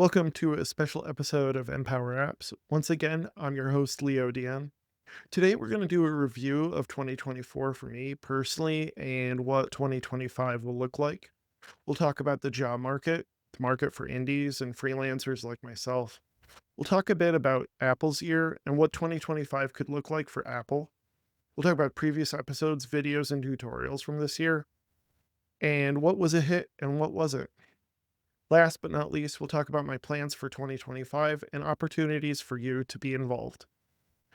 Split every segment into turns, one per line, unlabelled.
Welcome to a special episode of Empower Apps. Once again, I'm your host, Leo Dion. Today, we're going to do a review of 2024 for me personally and what 2025 will look like. We'll talk about the job market, the market for indies and freelancers like myself. We'll talk a bit about Apple's year and what 2025 could look like for Apple. We'll talk about previous episodes, videos, and tutorials from this year, and what was a hit and what wasn't. Last but not least, we'll talk about my plans for 2025 and opportunities for you to be involved.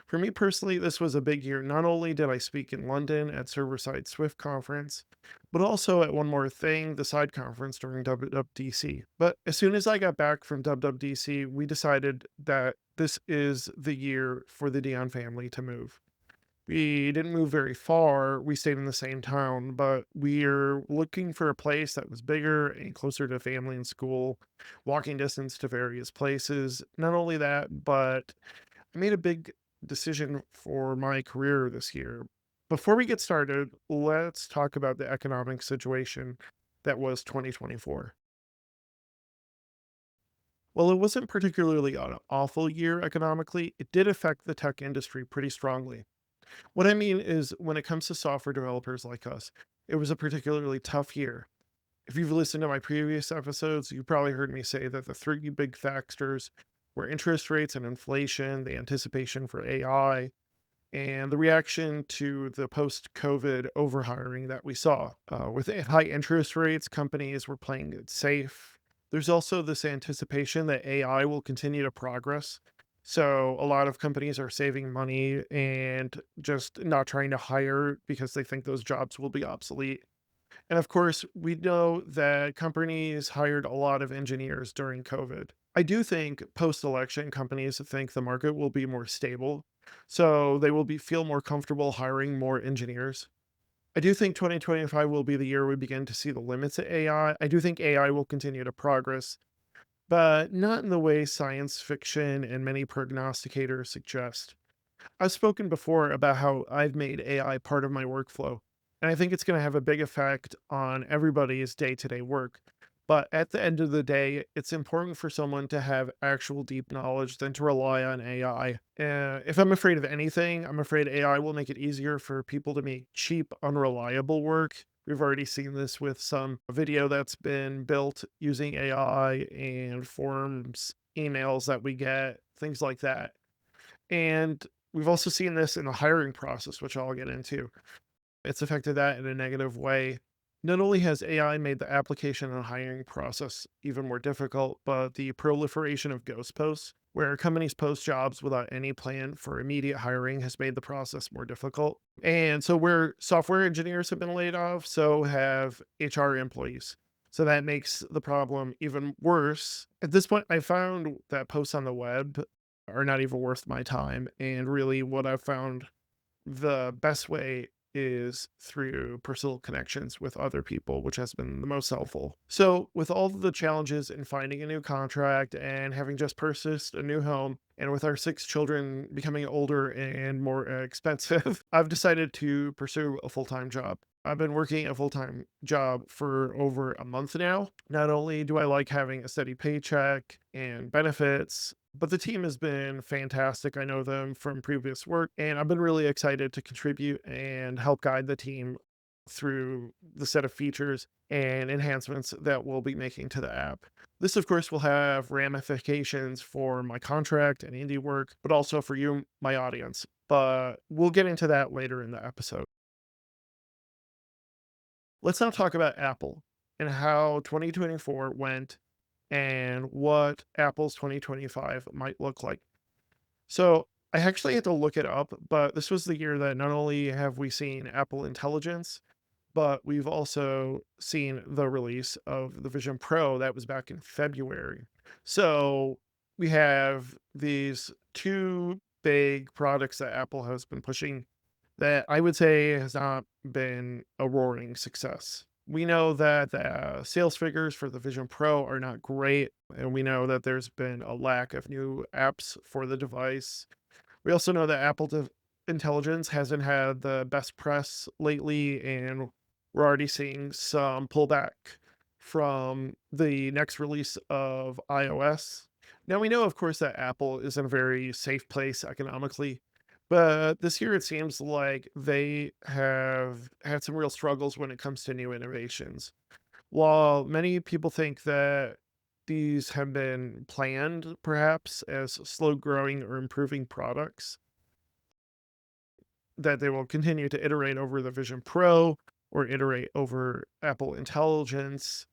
For me personally, this was a big year. Not only did I speak in London at Server-Side Swift conference, but also at one more thing, the side conference during WWDC. But as soon as I got back from WWDC, we decided that this is the year for the Dion family to move. We didn't move very far. We stayed in the same town, but we're looking for a place that was bigger and closer to family and school, walking distance to various places. Not only that, but I made a big decision for my career this year. Before we get started, let's talk about the economic situation that was 2024. Well, it wasn't particularly an awful year economically. It did affect the tech industry pretty strongly. What I mean is, when it comes to software developers like us, it was a particularly tough year. If you've listened to my previous episodes, you've probably heard me say that the three big factors were interest rates and inflation, the anticipation for AI, and the reaction to the post COVID overhiring that we saw. With high interest rates, companies were playing it safe. There's also this anticipation that AI will continue to progress. So a lot of companies are saving money and just not trying to hire because they think those jobs will be obsolete. And of course, we know that companies hired a lot of engineers during COVID. I do think post-election companies think the market will be more stable, so they will feel more comfortable hiring more engineers. I do think 2025 will be the year we begin to see the limits of AI. I do think AI will continue to progress, but not in the way science fiction and many prognosticators suggest. I've spoken before about how I've made AI part of my workflow, and I think it's going to have a big effect on everybody's day to day work. But at the end of the day, it's important for someone to have actual deep knowledge than to rely on AI. If I'm afraid of anything, I'm afraid AI will make it easier for people to make cheap, unreliable work. We've already seen this with some video that's been built using AI and forms, emails that we get, things like that. And we've also seen this in the hiring process, which I'll get into. It's affected that in a negative way. Not only has AI made the application and hiring process even more difficult, but the proliferation of ghost posts, where companies post jobs without any plan for immediate hiring, has made the process more difficult. And so, where software engineers have been laid off, so have HR employees. So that makes the problem even worse. At this point, I found that posts on the web are not even worth my time. And really, what I've found the best way is through personal connections with other people, which has been the most helpful. So, with all of the challenges in finding a new contract and having just purchased a new home, and with our six children becoming older and more expensive, I've decided to pursue a full time job. I've been working a full time job for over a month now. Not only do I like having a steady paycheck and benefits, but the team has been fantastic. I know them from previous work, and I've been really excited to contribute and help guide the team through the set of features and enhancements that we'll be making to the app. This, of course, will have ramifications for my contract and indie work, but also for you, my audience. But we'll get into that later in the episode. Let's now talk about Apple and how 2024 went and what Apple's 2025 might look like. So I actually had to look it up, but this was the year that not only have we seen Apple Intelligence, but we've also seen the release of the Vision Pro that was back in February. So we have these two big products that Apple has been pushing that I would say has not been a roaring success. We know that the sales figures for the Vision Pro are not great, and we know that there's been a lack of new apps for the device. We also know that Intelligence hasn't had the best press lately, and we're already seeing some pullback from the next release of iOS. Now, we know, of course, that Apple is in a very safe place economically, but this year it seems like they have had some real struggles when it comes to new innovations. While many people think that these have been planned, perhaps, as slow growing or improving products, that they will continue to iterate over the Vision Pro or iterate over Apple Intelligence.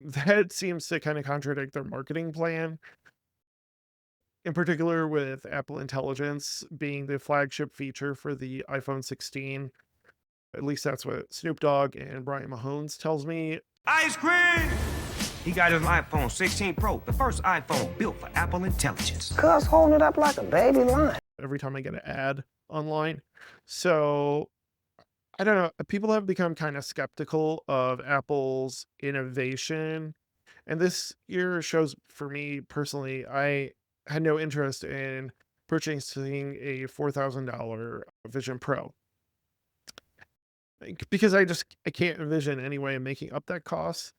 That seems to kind of contradict their marketing plan, in particular with Apple Intelligence being the flagship feature for the iPhone 16. At least that's what Snoop Dogg and Brian Mahomes tells me
Ice cream! He got his iPhone 16 Pro, the first iPhone built for Apple Intelligence.
Cuz holding it up like a baby lion.
every time I get an ad online. So I don't know. People have become kind of skeptical of Apple's innovation. And this year shows for me personally, I had no interest in purchasing a $4,000 Vision Pro. Because I can't envision any way of making up that cost.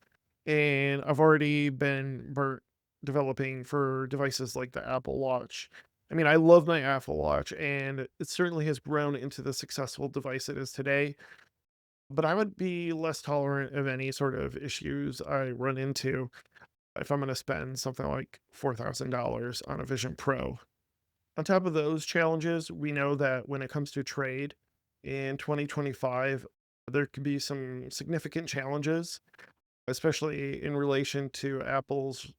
And I've already been burnt developing for devices like the Apple Watch. I mean, I love my Apple Watch, and it certainly has grown into the successful device it is today. But I would be less tolerant of any sort of issues I run into if I'm going to spend something like $4,000 on a Vision Pro. On top of those challenges, we know that when it comes to trade in 2025, there could be some significant challenges, especially in relation to Apple's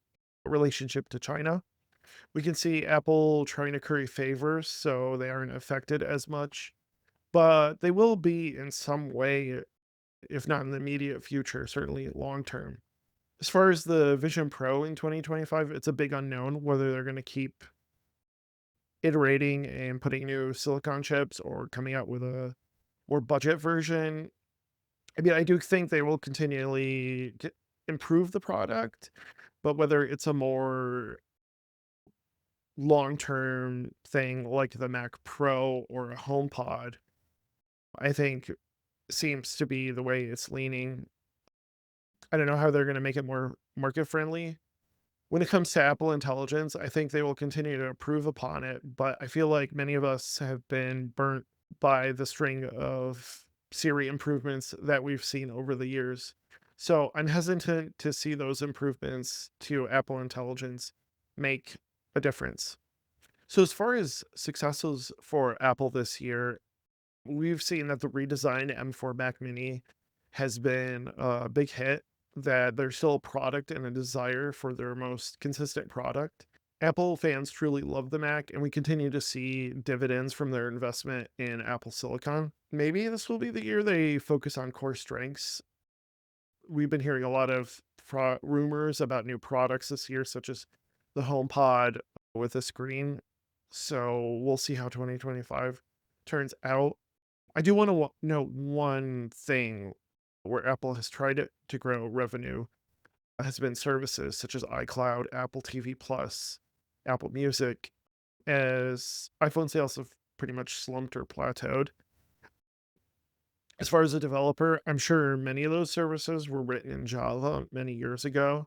relationship to China. We can see Apple trying to curry favors so they aren't affected as much, but they will be in some way, if not in the immediate future, certainly long term. As far as the Vision Pro in 2025, it's a big unknown whether they're going to keep iterating and putting new silicon chips or coming out with a more budget version. I mean, I do think they will continually improve the product, but whether it's a more long-term thing like the Mac Pro or a HomePod, I think seems to be the way it's leaning. I don't know how they're going to make it more market friendly. When it comes to Apple Intelligence, I think they will continue to improve upon it, but I feel like many of us have been burnt by the string of Siri improvements that we've seen over the years. So I'm hesitant to see those improvements to Apple Intelligence make a difference. So, as far as successes for Apple this year, we've seen that the redesigned M4 Mac Mini has been a big hit, that there's still a product and a desire for their most consistent product. Apple fans truly love the Mac, and we continue to see dividends from their investment in Apple Silicon. Maybe this will be the year they focus on core strengths. We've been hearing a lot of rumors about new products this year, such as the HomePod with a screen. So we'll see how 2025 turns out. I do want to note one thing where Apple has tried to grow revenue has been services such as iCloud, Apple TV Plus, Apple Music, as iPhone sales have pretty much slumped or plateaued. As far as a developer, I'm sure many of those services were written in Java many years ago.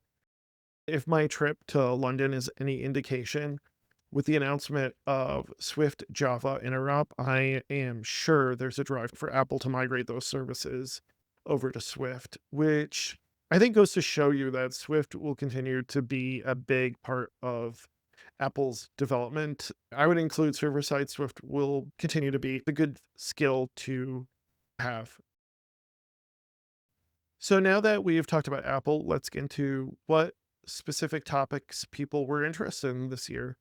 If my trip to London is any indication, with the announcement of Swift Java interop, I am sure there's a drive for Apple to migrate those services over to Swift, which I think goes to show you that Swift will continue to be a big part of Apple's development. I would include server-side Swift will continue to be a good skill to have. So now that we've talked about Apple, let's get into what specific topics people were interested in this year.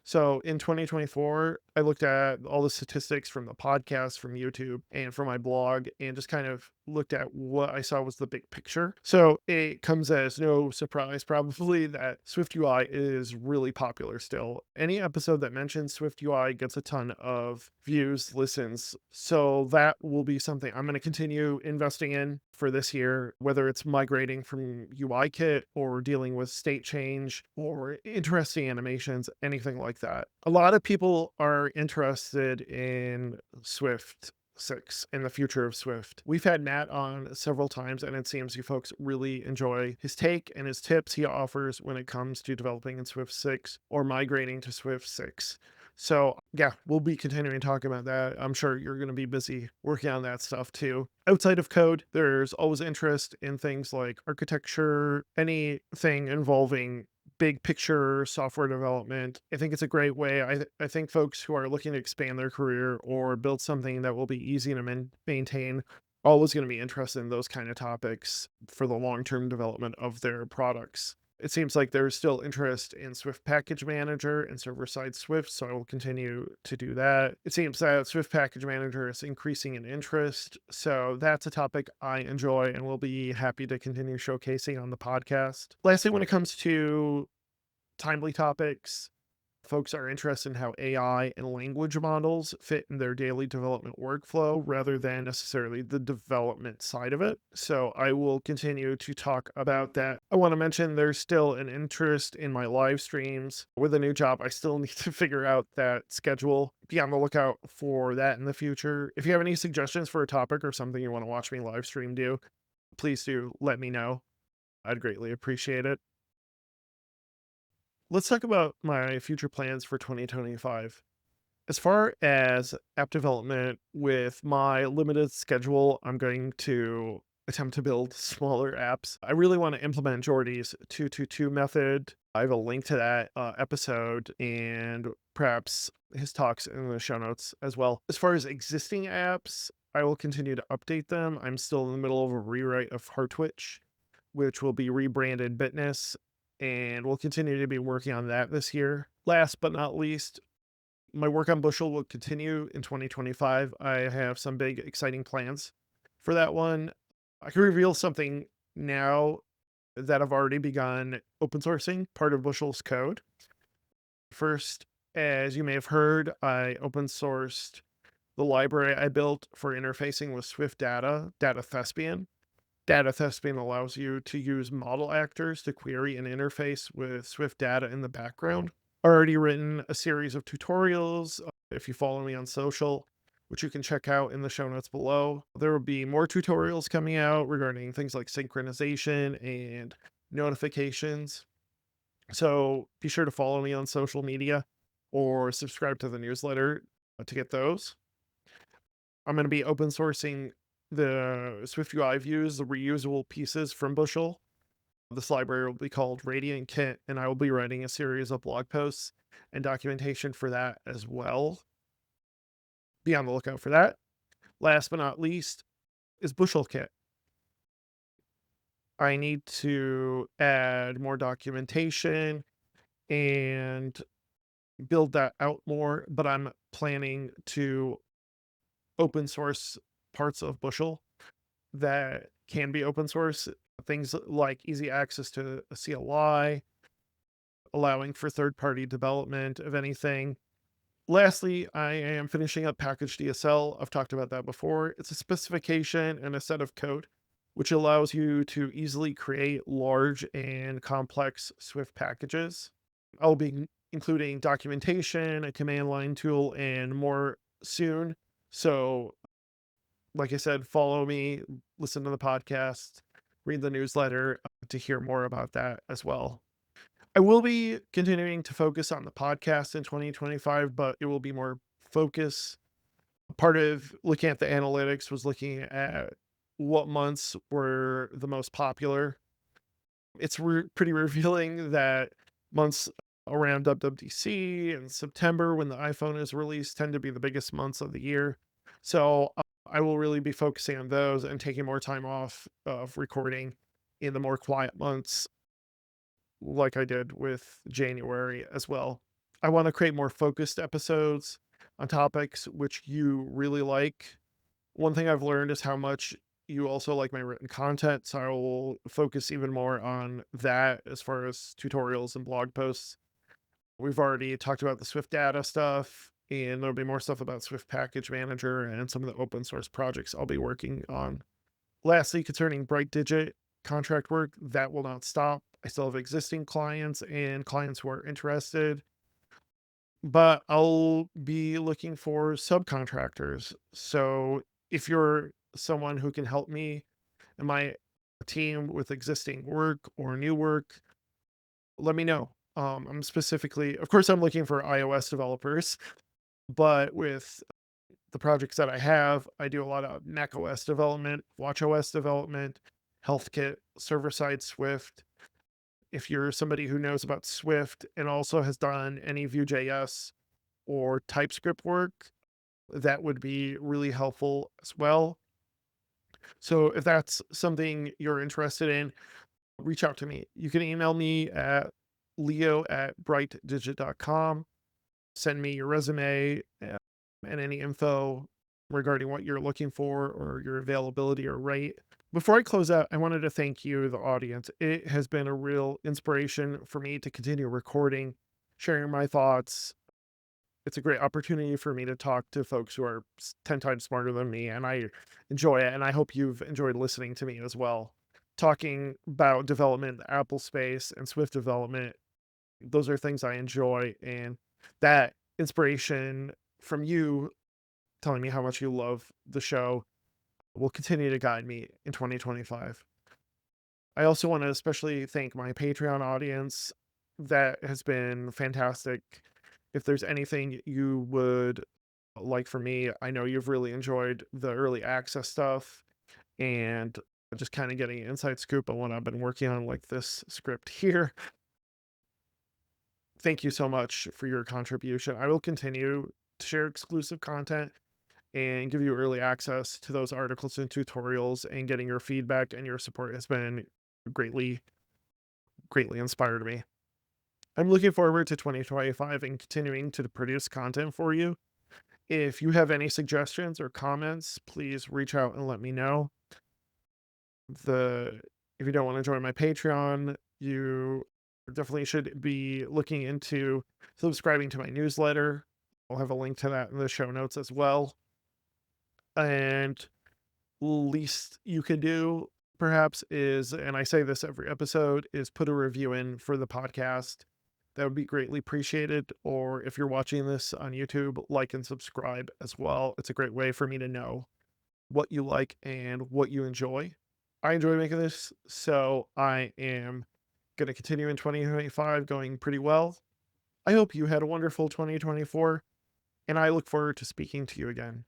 So in 2024, I looked at all the statistics from the podcast, from YouTube, and from my blog, and just kind of looked at what I saw was the big picture. So it comes as no surprise, probably, that Swift UI is really popular still. Any episode that mentions Swift UI gets a ton of views, listens. So that will be something I'm going to continue investing in for this year, whether it's migrating from UIKit or dealing with state change or interesting animations, anything like that. A lot of people are interested in Swift 6 and the future of Swift. We've had Matt on several times, and it seems you folks really enjoy his take and his tips he offers when it comes to developing in Swift 6 or migrating to Swift 6. So, yeah, we'll be continuing talking about that. I'm sure you're going to be busy working on that stuff too. Outside of code, there's always interest in things like architecture, anything involving big picture software development. I think it's a great way. I think folks who are looking to expand their career or build something that will be easy to maintain always going to be interested in those kind of topics for the long-term development of their products. It seems like there's still interest in Swift Package Manager and server-side Swift, so I will continue to do that. It seems that Swift Package Manager is increasing in interest, so that's a topic I enjoy and will be happy to continue showcasing on the podcast. Lastly, when it comes to timely topics, folks are interested in how AI and language models fit in their daily development workflow rather than necessarily the development side of it. So I will continue to talk about that. I want to mention there's still an interest in my live streams. With a new job, I still need to figure out that schedule. Be on the lookout for that in the future. If you have any suggestions for a topic or something you want to watch me live stream do, please do let me know. I'd greatly appreciate it. Let's talk about my future plans for 2025. As far as app development, with my limited schedule, I'm going to attempt to build smaller apps. I really want to implement Jordy's 222 method. I have a link to that episode and perhaps his talks in the show notes as well. As far as existing apps, I will continue to update them. I'm still in the middle of a rewrite of Heartwitch, which will be rebranded Bitness, and we'll continue to be working on that this year. Last but not least, my work on Bushel will continue in 2025. I have some big, exciting plans for that one. I can reveal something now that I've already begun open sourcing part of Bushel's code. First, as you may have heard, I open sourced the library I built for interfacing with SwiftData, Data Thespian. Data Thespian allows you to use model actors to query and interface with Swift data in the background. Already written a series of tutorials. If you follow me on social, which you can check out in the show notes below, there will be more tutorials coming out regarding things like synchronization and notifications. So be sure to follow me on social media or subscribe to the newsletter to get those. I'm going to be open sourcing the Swift UI views, the reusable pieces from Bushel. This library will be called Radiant Kit, and I will be writing a series of blog posts and documentation for that as well. Be on the lookout for that. Last but not least is Bushel Kit. I need to add more documentation and build that out more, but I'm planning to open source parts of Bushel that can be open source. Things like easy access to a CLI, allowing for third-party development of anything. Lastly, I am finishing up package DSL. I've talked about that before. It's a specification and a set of code which allows you to easily create large and complex Swift packages. I'll be including documentation, a command line tool, and more soon. So, like I said, follow me, listen to the podcast, read the newsletter to hear more about that as well. I will be continuing to focus on the podcast in 2025, but it will be more focus. Part of looking at the analytics was looking at what months were the most popular. It's pretty revealing that months around WWDC and September, when the iPhone is released, tend to be the biggest months of the year. So I will really be focusing on those and taking more time off of recording in the more quiet months, like I did with January as well. I want to create more focused episodes on topics which you really like. One thing I've learned is how much you also like my written content, so I will focus even more on that as far as tutorials and blog posts. We've already talked about the Swift data stuff, and there'll be more stuff about Swift Package Manager and some of the open source projects I'll be working on. Lastly, concerning Bright Digit contract work, that will not stop. I still have existing clients and clients who are interested. but I'll be looking for subcontractors. So if you're someone who can help me and my team with existing work or new work, let me know. I'm specifically, of course, I'm looking for iOS developers, but with the projects that I have, I do a lot of macOS development, watchOS development, HealthKit, server side Swift. If you're somebody who knows about Swift and also has done any Vue.js or TypeScript work, that would be really helpful as well. So if that's something you're interested in, reach out to me. You can email me at leo@brightdigit.com. Send me your resume and any info regarding what you're looking for or your availability or rate. Before I close out, I wanted to thank you, the audience. It has been a real inspiration for me to continue recording, sharing my thoughts. It's a great opportunity for me to talk to folks who are 10 times smarter than me, and I enjoy it. And I hope you've enjoyed listening to me as well. Talking about development, the Apple space, and Swift development, those are things I enjoy. And that inspiration from you telling me how much you love the show will continue to guide me in 2025. I also want to especially thank my Patreon audience. That has been fantastic. If there's anything you would like from me, I know you've really enjoyed the early access stuff and just kind of getting an inside scoop on what I've been working on, like this script here. Thank you so much for your contribution. I will continue to share exclusive content and give you early access to those articles and tutorials, and getting your feedback and your support has been greatly, greatly inspired me. I'm looking forward to 2025 and continuing to produce content for you. If you have any suggestions or comments, please reach out and let me know. The If you don't want to join my Patreon, you definitely should be looking into subscribing to my newsletter. I'll have a link to that in the show notes as well. And least you can do perhaps is, and I say this every episode, is put a review in for the podcast. That would be greatly appreciated. Or if you're watching this on YouTube, like and subscribe as well. It's a great way for me to know what you like and what you enjoy. I enjoy making this, so I am going to continue in 2025 going pretty well. I hope you had a wonderful 2024, and I look forward to speaking to you again.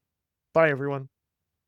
Bye, everyone.